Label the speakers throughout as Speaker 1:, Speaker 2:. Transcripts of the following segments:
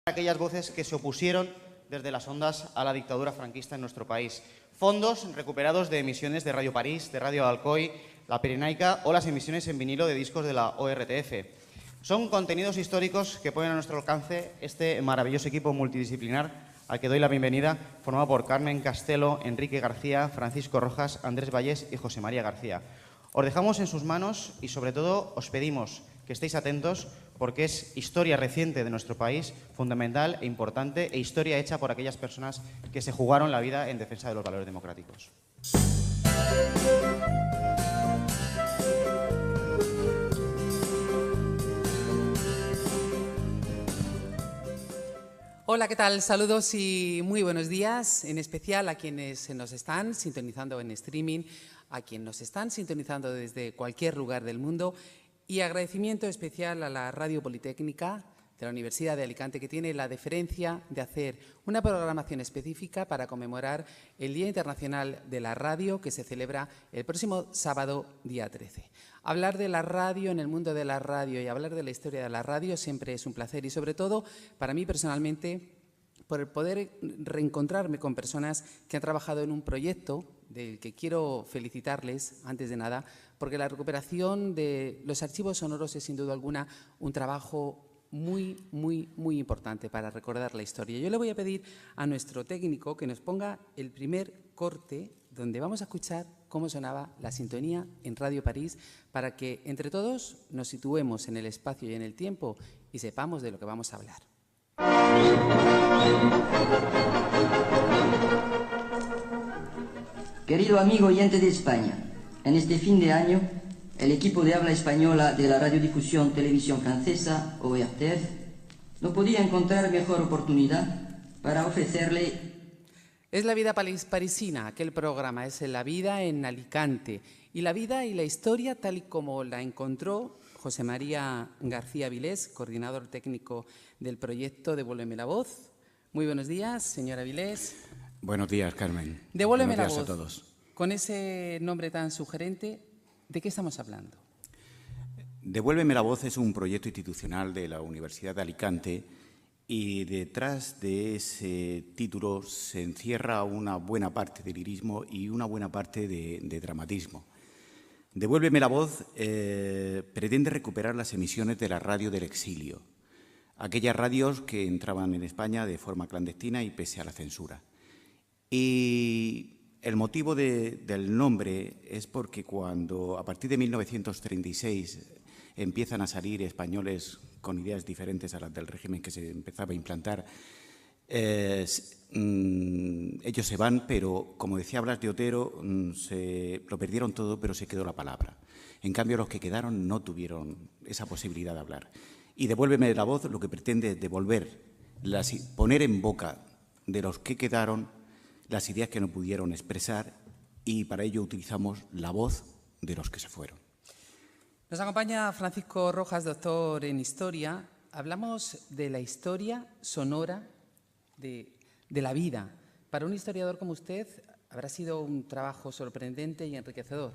Speaker 1: aquellas voces que se opusieron desde las ondas a la dictadura franquista en nuestro país. Fondos recuperados de emisiones de Radio París, de Radio Alcoy, La Pirenaica o las emisiones en vinilo de discos de la ORTF. Son contenidos históricos que ponen a nuestro alcance este maravilloso equipo multidisciplinar al que doy la bienvenida, formado por Carmen Castelo, Enrique García, Francisco Rojas, Andrés Vallés y José María García. Os dejamos en sus manos y, sobre todo, os pedimos que estéis atentos porque es historia reciente de nuestro país, fundamental e importante, e historia hecha por aquellas personas que se jugaron la vida en defensa de los valores democráticos.
Speaker 2: Hola, ¿qué tal? Saludos y muy buenos días, en especial a quienes nos están sintonizando en streaming, a quienes nos están sintonizando desde cualquier lugar del mundo, y agradecimiento especial a la Radio Politécnica de la Universidad de Alicante, que tiene la deferencia de hacer una programación específica para conmemorar el Día Internacional de la Radio, que se celebra el próximo sábado, día 13. Hablar de la radio, en el mundo de la radio, y hablar de la historia de la radio siempre es un placer, y sobre todo, para mí personalmente, por el poder reencontrarme con personas que han trabajado en un proyecto del que quiero felicitarles, antes de nada, porque la recuperación de los archivos sonoros es, sin duda alguna, un trabajo muy importante para recordar la historia. Yo le voy a pedir a nuestro técnico que nos ponga el primer corte donde vamos a escuchar cómo sonaba la sintonía en Radio París, para que entre todos nos situemos en el espacio y en el tiempo y sepamos de lo que vamos a hablar.
Speaker 3: Querido amigo oyente de España, en este fin de año, el equipo de habla española de la Radiodifusión Televisión Francesa, ORTF, no podía encontrar mejor oportunidad para ofrecerle...
Speaker 2: Es La vida parisina, aquel programa, es La vida en Alicante, y la vida y la historia tal y como la encontró José María García Vilés, coordinador técnico del proyecto Devuélveme la voz. Muy buenos días, señora Vilés.
Speaker 4: Buenos días, Carmen.
Speaker 2: Devuélveme la voz.
Speaker 4: Buenos días a todos.
Speaker 2: Con ese nombre tan sugerente, ¿de qué estamos hablando?
Speaker 4: Devuélveme la voz es un proyecto institucional de la Universidad de Alicante, y detrás de ese título se encierra una buena parte de lirismo y una buena parte de dramatismo. Devuélveme la voz pretende recuperar las emisiones de la radio del exilio, aquellas radios que entraban en España de forma clandestina y pese a la censura. Y el motivo del nombre es porque cuando, a partir de 1936, empiezan a salir españoles con ideas diferentes a las del régimen que se empezaba a implantar, ellos se van, pero, como decía Blas de Otero, lo perdieron todo, pero se quedó la palabra. En cambio, los que quedaron no tuvieron esa posibilidad de hablar. Y Devuélveme la voz lo que pretende es poner en boca de los que quedaron las ideas que no pudieron expresar, y para ello utilizamos la voz de los que se fueron.
Speaker 2: Nos acompaña Francisco Rojas, doctor en Historia. Hablamos de la historia sonora de la vida. Para un historiador como usted, habrá sido un trabajo sorprendente y enriquecedor.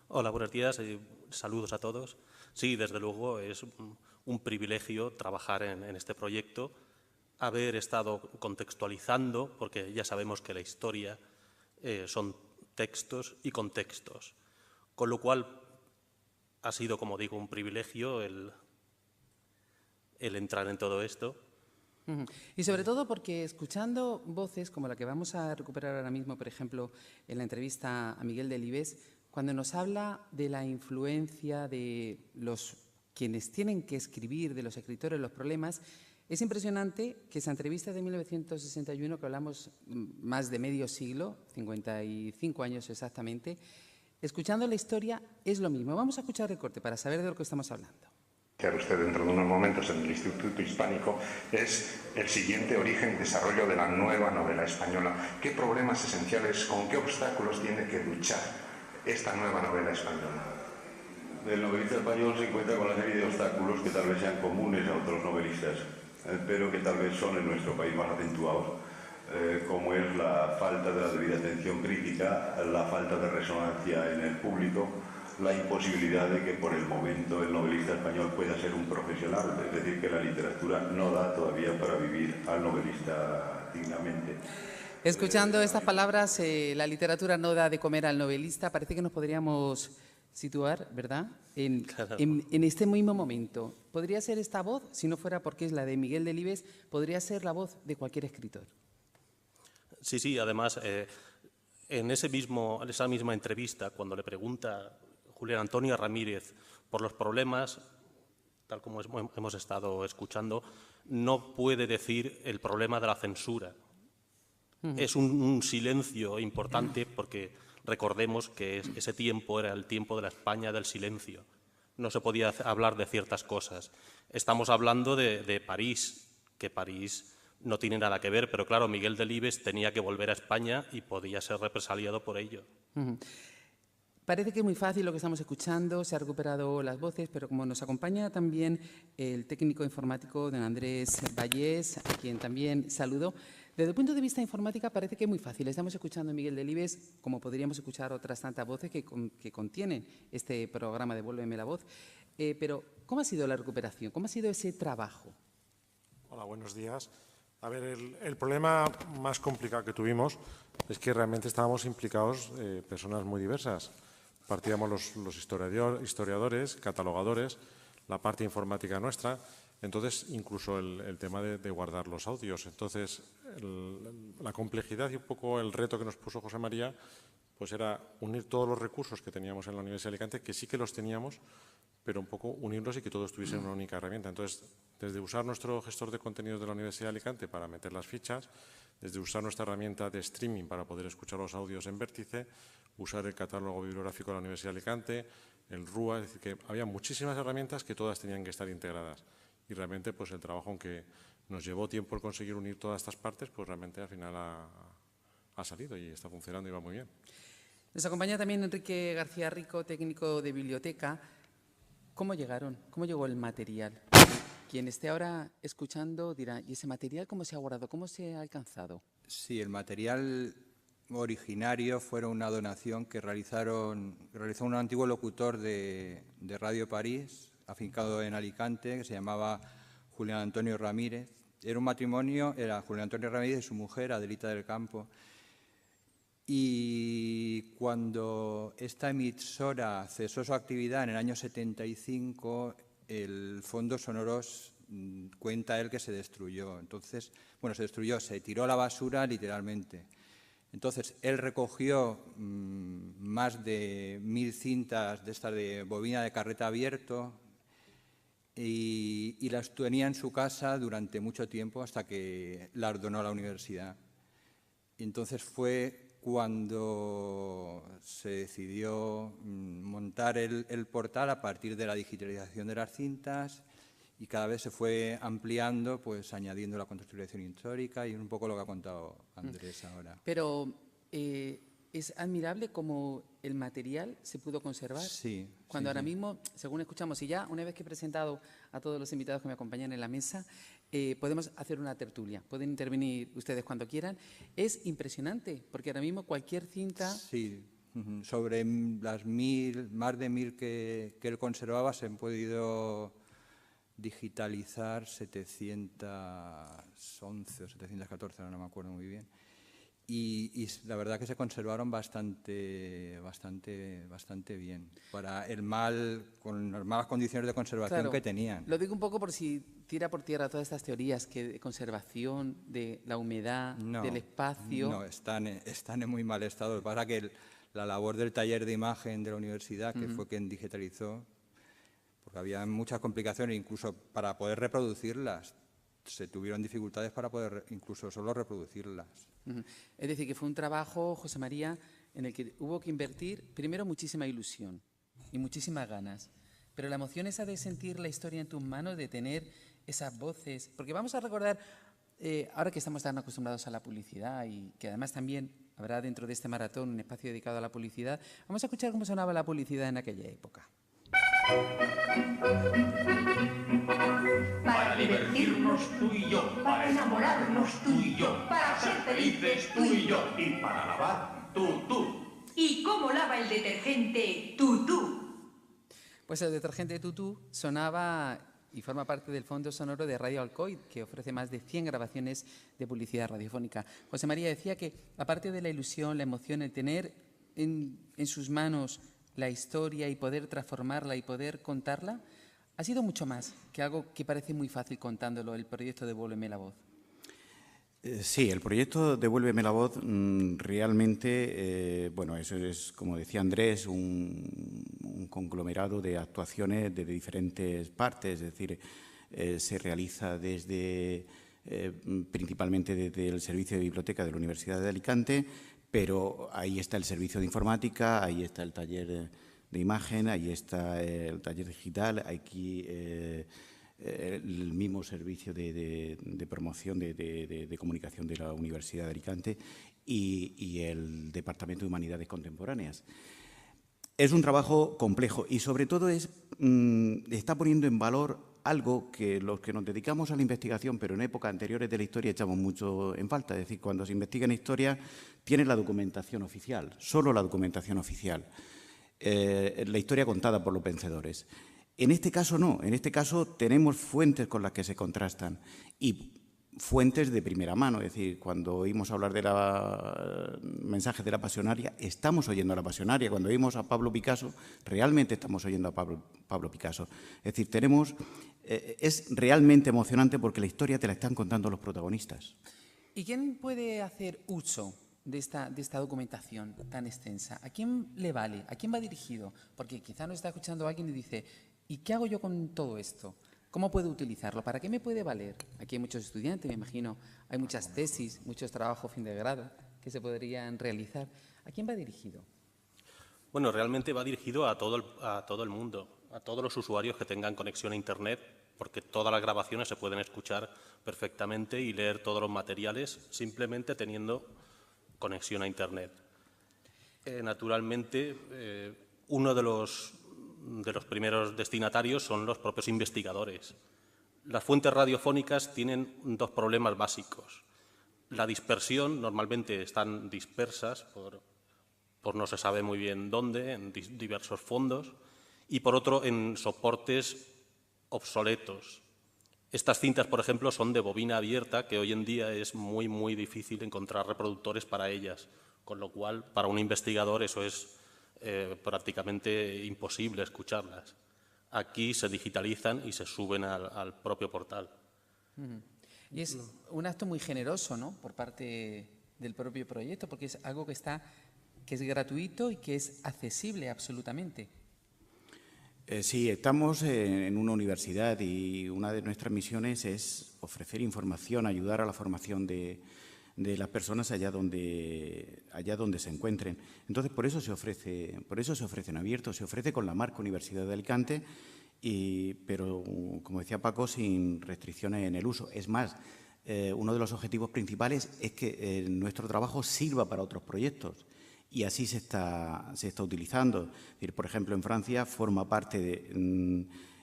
Speaker 5: Hola, buenos días y saludos a todos. Sí, desde luego es un privilegio trabajar en este proyecto, haber estado contextualizando, porque ya sabemos que la historia son textos y contextos, con lo cual ha sido, como digo, un privilegio el entrar en todo esto.
Speaker 2: Y sobre todo porque, escuchando voces como la que vamos a recuperar ahora mismo, por ejemplo, en la entrevista a Miguel Delibes, cuando nos habla de la influencia de quienes tienen que escribir, de los escritores, los problemas, es impresionante que esa entrevista de 1961, que hablamos más de medio siglo, 55 años exactamente, escuchando la historia es lo mismo. Vamos a escuchar el corte para saber de lo que estamos hablando.
Speaker 6: Usted dentro de unos momentos en el Instituto Hispánico es el siguiente origen y desarrollo de la nueva novela española. ¿Qué problemas esenciales, con qué obstáculos tiene que luchar esta nueva novela española?
Speaker 7: El novelista español se encuentra con una serie de obstáculos que tal vez sean comunes a otros novelistas, pero que tal vez son en nuestro país más acentuados, como es la falta de la debida atención crítica, la falta de resonancia en el público, la imposibilidad de que por el momento el novelista español pueda ser un profesional, es decir, que la literatura no da todavía para vivir al novelista dignamente.
Speaker 2: Escuchando estas palabras, la literatura no da de comer al novelista, parece que nos podríamos situar, ¿verdad?, en este mismo momento. ¿Podría ser esta voz, si no fuera porque es la de Miguel Delibes, podría ser la voz de cualquier escritor?
Speaker 5: Sí, sí, además, en esa misma entrevista, cuando le pregunta Julián Antonio Ramírez por los problemas, tal como hemos estado escuchando, no puede decir el problema de la censura. Es un silencio importante porque recordemos que ese tiempo era el tiempo de la España del silencio. No se podía hablar de ciertas cosas. Estamos hablando de París, que París no tiene nada que ver, pero claro, Miguel Delibes tenía que volver a España y podía ser represaliado por ello.
Speaker 2: Parece que es muy fácil lo que estamos escuchando, se han recuperado las voces, pero como nos acompaña también el técnico informático don Andrés Vallés, a quien también saludo, desde el punto de vista informática parece que es muy fácil. Estamos escuchando a Miguel Delibes, como podríamos escuchar otras tantas voces que contienen este programa de Vuélveme la voz. Pero, ¿cómo ha sido la recuperación? ¿Cómo ha sido ese trabajo?
Speaker 8: Hola, buenos días. A ver, el problema más complicado que tuvimos es que realmente estábamos implicados personas muy diversas. Partíamos los historiadores, catalogadores, la parte informática nuestra, entonces incluso el tema de guardar los audios. Entonces, la complejidad y un poco el reto que nos puso José María pues era unir todos los recursos que teníamos en la Universidad de Alicante, que sí que los teníamos, pero un poco unirlos y que todo estuviese en una única herramienta. Entonces, desde usar nuestro gestor de contenidos de la Universidad de Alicante para meter las fichas, desde usar nuestra herramienta de streaming para poder escuchar los audios en Vértice, usar el catálogo bibliográfico de la Universidad de Alicante, el RUA, es decir, que había muchísimas herramientas que todas tenían que estar integradas. Y realmente, pues el trabajo, aunque nos llevó tiempo el conseguir unir todas estas partes, pues realmente al final ha salido y está funcionando y va muy bien.
Speaker 2: Nos acompaña también Enrique García Rico, técnico de biblioteca. ¿Cómo llegaron? ¿Cómo llegó el material? Quien esté ahora escuchando dirá, ¿y ese material cómo se ha guardado? ¿Cómo se ha alcanzado?
Speaker 9: Sí, el material originario fue una donación que realizó un antiguo locutor de Radio París, afincado en Alicante, que se llamaba Julián Antonio Ramírez. Era un matrimonio, era Julián Antonio Ramírez y su mujer, Adelita del Campo. Y cuando esta emisora cesó su actividad en el año 75, el Fondo Sonoros cuenta él que se destruyó. Entonces, bueno, se destruyó, se tiró a la basura literalmente. Entonces, él recogió más de 1000 cintas de estas de bobina de carrete abierto y las tenía en su casa durante mucho tiempo hasta que las donó a la universidad. Entonces fue cuando se decidió montar el portal a partir de la digitalización de las cintas y cada vez se fue ampliando, pues añadiendo la contextualización histórica y un poco lo que ha contado Andrés ahora.
Speaker 2: Pero es admirable cómo el material se pudo conservar.
Speaker 9: Sí.
Speaker 2: Cuando
Speaker 9: sí,
Speaker 2: ahora
Speaker 9: sí.
Speaker 2: mismo, según escuchamos, y ya una vez que he presentado a todos los invitados que me acompañan en la mesa, podemos hacer una tertulia. Pueden intervenir ustedes cuando quieran. Es impresionante, porque ahora mismo cualquier cinta...
Speaker 9: Sí, sobre las más de 1000 que él conservaba se han podido digitalizar 711 o 714, no me acuerdo muy bien. Y la verdad que se conservaron bastante bien para con las malas condiciones de conservación
Speaker 2: Claro,
Speaker 9: que tenían.
Speaker 2: Lo digo un poco por si tira por tierra todas estas teorías de conservación, de la humedad, del espacio.
Speaker 9: No, están en muy mal estado. Lo que pasa es que la labor del taller de imagen de la universidad, que fue quien digitalizó, porque había muchas complicaciones, incluso para poder reproducirlas. Se tuvieron dificultades para poder incluso solo reproducirlas.
Speaker 2: Es decir, que fue un trabajo, José María, en el que hubo que invertir, primero, muchísima ilusión y muchísimas ganas. Pero la emoción esa de sentir la historia en tus manos, de tener esas voces... Porque vamos a recordar, ahora que estamos tan acostumbrados a la publicidad y que además también habrá dentro de este maratón un espacio dedicado a la publicidad, vamos a escuchar cómo sonaba la publicidad en aquella época.
Speaker 10: Para divertirnos tú y yo, para enamorarnos tú y yo, para ser felices tú y yo,
Speaker 6: Y para lavar, tú.
Speaker 10: ¿Y cómo lava el detergente tú?
Speaker 2: Pues el detergente Tutú sonaba y forma parte del fondo sonoro de Radio Alcoy, que ofrece más de 100 grabaciones de publicidad radiofónica. José María decía que, aparte de la ilusión, la emoción, el tener en sus manos la historia y poder transformarla y poder contarla, ha sido mucho más que algo que parece muy fácil contándolo, el proyecto Devuélveme la voz.
Speaker 4: Sí, el proyecto Devuélveme la voz realmente, bueno, eso es, como decía Andrés, un conglomerado de actuaciones de diferentes partes, es decir, se realiza desde, principalmente desde el servicio de biblioteca de la Universidad de Alicante, pero ahí está el servicio de informática, ahí está el taller de imagen, ahí está el taller digital, aquí el mismo servicio de promoción de comunicación de la Universidad de Alicante y el Departamento de Humanidades Contemporáneas. Es un trabajo complejo y, sobre todo, está poniendo en valor algo que los que nos dedicamos a la investigación, pero en épocas anteriores de la historia, echamos mucho en falta. Es decir, cuando se investiga en historia, tiene la documentación oficial, solo la documentación oficial, la historia contada por los vencedores. En este caso no, en este caso tenemos fuentes con las que se contrastan y fuentes de primera mano, es decir, cuando oímos hablar de mensajes de la pasionaria, estamos oyendo a la pasionaria, cuando oímos a Pablo Picasso, realmente estamos oyendo a Pablo Picasso. Es decir, es realmente emocionante porque la historia te la están contando los protagonistas.
Speaker 2: ¿Y quién puede hacer uso de esta documentación tan extensa? ¿A quién le vale? ¿A quién va dirigido? Porque quizá nos está escuchando alguien y dice, ¿y qué hago yo con todo esto? ¿Cómo puedo utilizarlo? ¿Para qué me puede valer? Aquí hay muchos estudiantes, me imagino, hay muchas tesis, muchos trabajos fin de grado que se podrían realizar. ¿A quién va dirigido?
Speaker 5: Bueno, realmente va dirigido a todo el mundo, a todos los usuarios que tengan conexión a Internet, porque todas las grabaciones se pueden escuchar perfectamente y leer todos los materiales simplemente teniendo conexión a Internet. Naturalmente, uno de los primeros destinatarios son los propios investigadores. Las fuentes radiofónicas tienen dos problemas básicos. La dispersión, normalmente están dispersas por no se sabe muy bien dónde, en diversos fondos, y por otro, en soportes obsoletos. Estas cintas, por ejemplo, son de bobina abierta, que hoy en día es muy, muy difícil encontrar reproductores para ellas, con lo cual, para un investigador, eso es prácticamente imposible escucharlas. Aquí se digitalizan y se suben al propio portal.
Speaker 2: Y es un acto muy generoso, ¿no?, por parte del propio proyecto, porque es algo que es gratuito y que es accesible absolutamente.
Speaker 4: Sí, estamos en una universidad y una de nuestras misiones es ofrecer información, ayudar a la formación de las personas allá donde se encuentren. Entonces, por eso se ofrece en abierto, se ofrece con la marca Universidad de Alicante, pero, como decía Paco, sin restricciones en el uso. Es más, uno de los objetivos principales es que nuestro trabajo sirva para otros proyectos. Y así se está utilizando. Es decir, por ejemplo, en Francia forma parte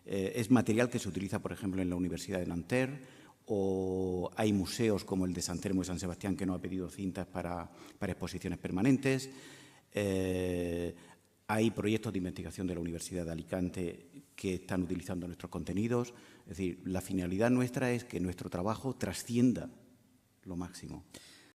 Speaker 4: es material que se utiliza, por ejemplo, en la Universidad de Nanterre, o hay museos como el de San Telmo y San Sebastián que nos ha pedido cintas para exposiciones permanentes. Hay proyectos de investigación de la Universidad de Alicante que están utilizando nuestros contenidos. Es decir, la finalidad nuestra es que nuestro trabajo trascienda lo máximo.